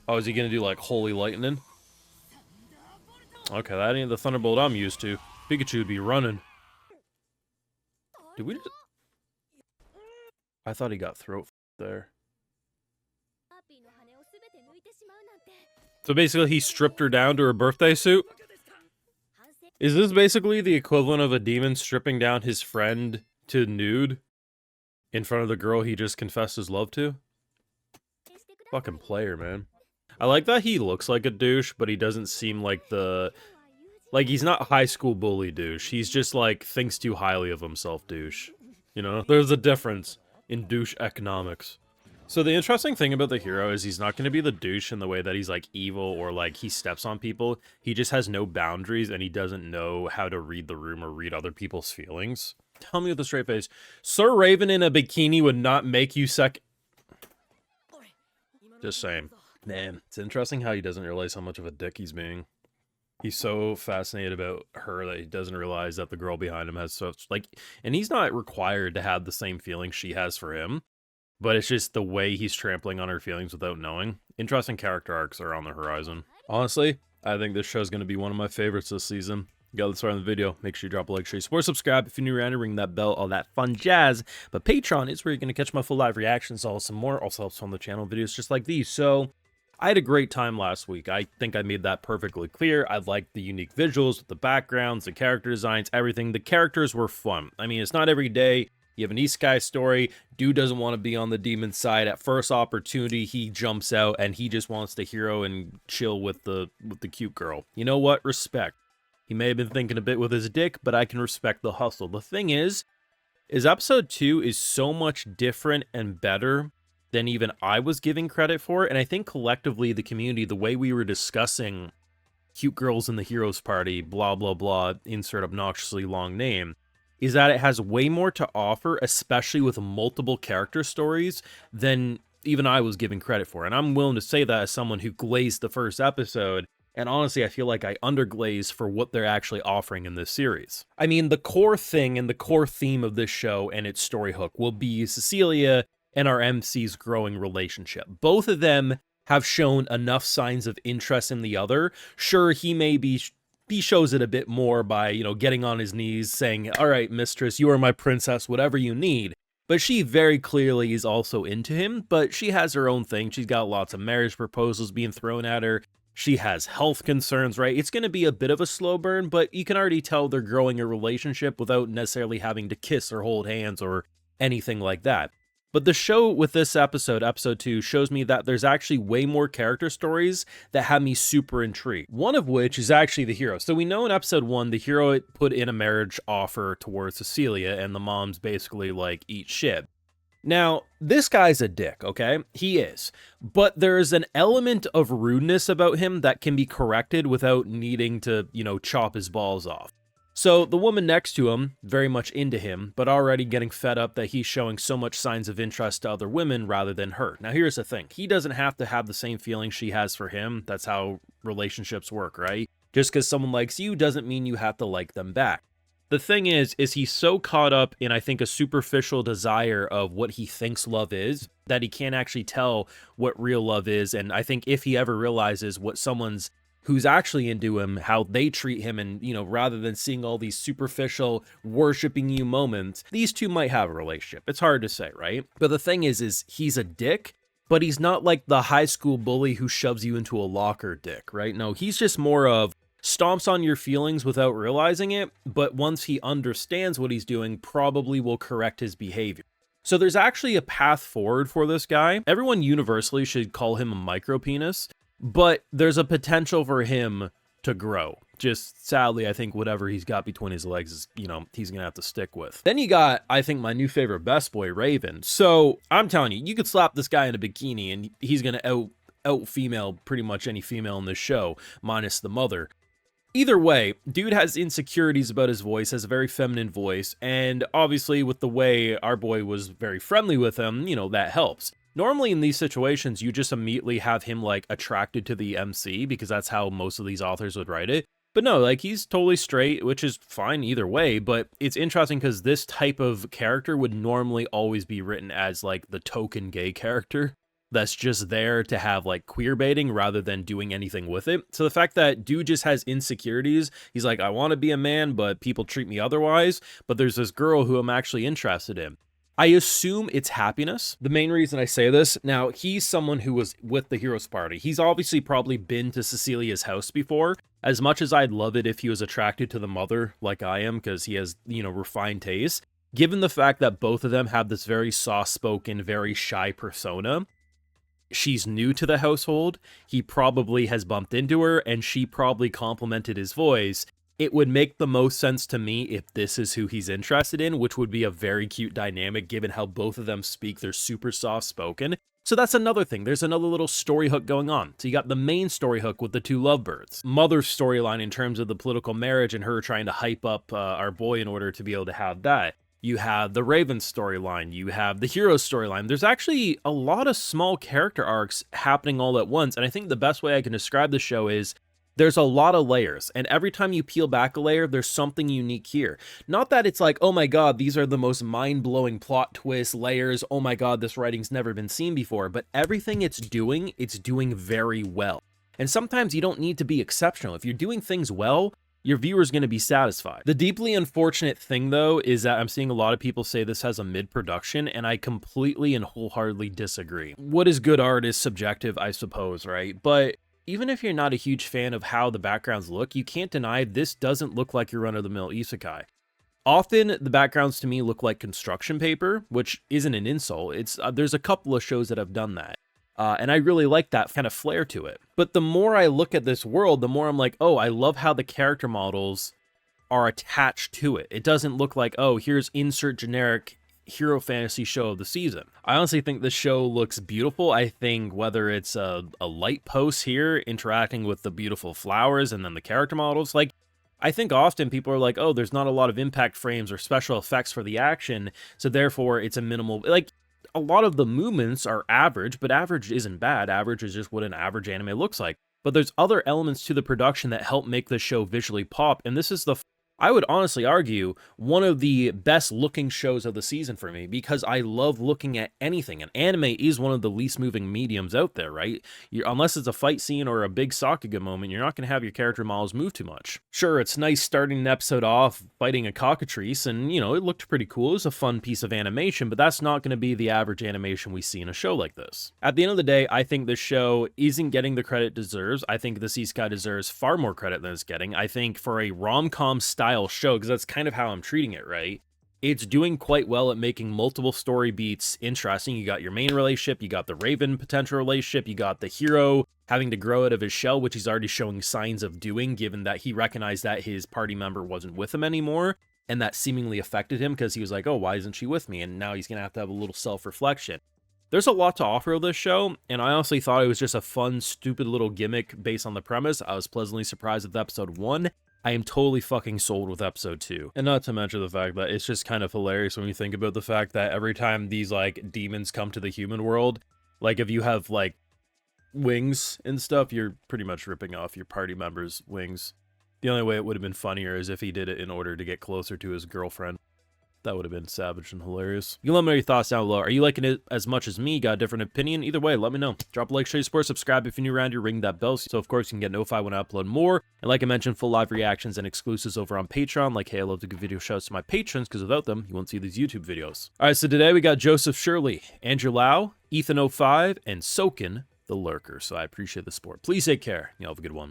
Oh, is he gonna do, like, Holy Lightning? Okay, that ain't the Thunderbolt I'm used to. Pikachu would be running. Did we just... I thought he got throat there. So basically he stripped her down to her birthday suit? Is this basically the equivalent of a demon stripping down his friend to nude in front of the girl he just confessed his love to? Fucking player, man. I like that he looks like a douche, but he doesn't seem like the... Like, he's not high school bully douche. He's just, like, thinks too highly of himself douche. You know? There's a difference in douche economics. So the interesting thing about the hero is he's not going to be the douche in the way that he's, like, evil or, like, he steps on people. He just has no boundaries, and he doesn't know how to read the room or read other people's feelings. Tell me with a straight face. Sir Raven in a bikini would not make you Just saying. Man, it's interesting how he doesn't realize how much of a dick he's being. He's so fascinated about her that he doesn't realize that the girl behind him has such, like, and he's not required to have the same feelings she has for him, but it's just the way he's trampling on her feelings without knowing. Interesting character arcs are on the horizon. Honestly, I think this show's going to be one of my favorites this season. You got this far in the video, make sure you drop a like, share, support, subscribe if you're new around, ring that bell, all that fun jazz. But Patreon is where you're going to catch my full live reactions, all some more, also helps fund the channel videos just like these. So I had a great time last week. I think I made that perfectly clear. I liked the unique visuals, the backgrounds, the character designs, everything. The characters were fun. I mean, it's not every day you have an Isekai story. Dude doesn't want to be on the demon side. At first opportunity, he jumps out and he just wants the hero and chill with the cute girl. You know what? Respect. He may have been thinking a bit with his dick, but I can respect the hustle. The thing is episode 2 is so much different and better than even I was giving credit for, and I think collectively the community, the way we were discussing cute girls in the heroes party, blah blah blah, insert obnoxiously long name, is that it has way more to offer, especially with multiple character stories, than even I was giving credit for. And I'm willing to say that as someone who glazed the first episode, and honestly, I feel like I underglaze for what they're actually offering in this series. I mean, the core thing and the core theme of this show and its story hook will be Cecilia and our MC's growing relationship. Both of them have shown enough signs of interest in the other. Sure, he shows it a bit more by, you know, getting on his knees, saying, all right, mistress, you are my princess, whatever you need. But she very clearly is also into him, but she has her own thing. She's got lots of marriage proposals being thrown at her. She has health concerns, right? It's going to be a bit of a slow burn, but you can already tell they're growing a relationship without necessarily having to kiss or hold hands or anything like that. But the show with this episode, episode 2, shows me that there's actually way more character stories that have me super intrigued. One of which is actually the hero. So we know in episode 1, the hero put in a marriage offer towards Cecilia, and the mom's basically like, eat shit. Now, this guy's a dick, okay? He is. But there's an element of rudeness about him that can be corrected without needing to, you know, chop his balls off. So the woman next to him, very much into him, but already getting fed up that he's showing so much signs of interest to other women rather than her. Now here's the thing, he doesn't have to have the same feeling she has for him. That's how relationships work, right? Just because someone likes you doesn't mean you have to like them back. The thing is he's so caught up in, I think, a superficial desire of what he thinks love is, that he can't actually tell what real love is. And I think if he ever realizes what someone's who's actually into him, how they treat him, and, you know, rather than seeing all these superficial worshiping you moments, these two might have a relationship. It's hard to say, right? But the thing is he's a dick, but he's not like the high school bully who shoves you into a locker dick, right? No, he's just more of stomps on your feelings without realizing it, but once he understands what he's doing, probably will correct his behavior. So there's actually a path forward for this guy. Everyone universally should call him a micro penis, but there's a potential for him to grow. Just sadly, I think whatever he's got between his legs is, you know, he's gonna have to stick with. Then you got, I think, my new favorite best boy, Raven. So I'm telling you, you could slap this guy in a bikini and he's gonna out female pretty much any female in this show, minus the mother. Either way, dude has insecurities about his voice, has a very feminine voice, and obviously with the way our boy was very friendly with him, you know, that helps. Normally in these situations, you just immediately have him, like, attracted to the MC, because that's how most of these authors would write it. But no, like, he's totally straight, which is fine either way, but it's interesting because this type of character would normally always be written as, like, the token gay character. that's just there to have like queer baiting rather than doing anything with it. So the fact that dude just has insecurities, he's like, I want to be a man, but people treat me otherwise. But there's this girl who I'm actually interested in. I assume it's happiness. The main reason I say this, now he's someone who was with the hero's party. He's obviously probably been to Cecilia's house before. As much as I'd love it if he was attracted to the mother like I am, because he has, you know, refined taste. Given the fact that both of them have this very soft-spoken, very shy persona, she's new to the household, he probably has bumped into her, and she probably complimented his voice. It would make the most sense to me if this is who he's interested in, which would be a very cute dynamic given how both of them speak. They're super soft-spoken. So that's another thing. There's another little story hook going on. So you got the main story hook with the two lovebirds. Mother's storyline in terms of the political marriage and her trying to hype up our boy in order to be able to have that. You have the Raven storyline, you have the hero storyline. There's actually a lot of small character arcs happening all at once, and I think the best way I can describe the show is there's a lot of layers, and every time you peel back a layer, there's something unique here. Not that it's like, oh my god, these are the most mind-blowing plot twists, layers, oh my god, this writing's never been seen before, but everything it's doing very well. And sometimes you don't need to be exceptional. If you're doing things well, your viewer's going to be satisfied. The deeply unfortunate thing, though, is that I'm seeing a lot of people say this has a mid-production, and I completely and wholeheartedly disagree. What is good art is subjective, I suppose, right? But even if you're not a huge fan of how the backgrounds look, you can't deny this doesn't look like your run-of-the-mill isekai. Often, the backgrounds to me look like construction paper, which isn't an insult. It's there's a couple of shows that have done that. And I really like that kind of flair to it. But the more I look at this world, the more I'm like, oh, I love how the character models are attached to it. It doesn't look like, oh, here's insert generic hero fantasy show of the season. I honestly think the show looks beautiful. I think whether it's a light post here interacting with the beautiful flowers and then the character models, like, I think often people are like, oh, there's not a lot of impact frames or special effects for the action, so therefore it's a minimal, like, a lot of the movements are average, but average isn't bad. Average is just what an average anime looks like. But there's other elements to the production that help make the show visually pop, and this is I would honestly argue, one of the best looking shows of the season for me, because I love looking at anything, and anime is one of the least moving mediums out there, right? Unless it's a fight scene or a big Sakuga moment, you're not going to have your character models move too much. Sure, it's nice starting an episode off fighting a cockatrice, and, you know, it looked pretty cool. It was a fun piece of animation, but that's not going to be the average animation we see in a show like this. At the end of the day, I think this show isn't getting the credit it deserves. I think this isekai deserves far more credit than it's getting. I think for a rom-com style show, because that's kind of how I'm treating it, right? It's doing quite well at making multiple story beats interesting. You got your main relationship, you got the Raven potential relationship, you got the hero having to grow out of his shell, which he's already showing signs of doing, given that he recognized that his party member wasn't with him anymore, and that seemingly affected him because he was like, oh, why isn't she with me? And now he's gonna have to have a little self-reflection. There's a lot to offer of this show, and I honestly thought it was just a fun, stupid little gimmick based on the premise. I was pleasantly surprised with episode 1. I am totally fucking sold with episode 2. And not to mention the fact that it's just kind of hilarious when you think about the fact that every time these, like, demons come to the human world, like, if you have, like, wings and stuff, you're pretty much ripping off your party members' wings. The only way it would have been funnier is if he did it in order to get closer to his girlfriend. That would have been savage and hilarious. You can let me know your thoughts down below. Are you liking it as much as me? Got a different opinion? Either way, let me know. Drop a like, show your support, subscribe if you're new around here, ring that bell. So, of course, you can get notified when I upload more. And like I mentioned, full live reactions and exclusives over on Patreon. Like, hey, I love to give video shouts to my patrons, because without them, you won't see these YouTube videos. All right, so today we got Joseph Shirley, Andrew Lau, Ethan05, and Soken the Lurker. So I appreciate the support. Please take care. Y'all have a good one.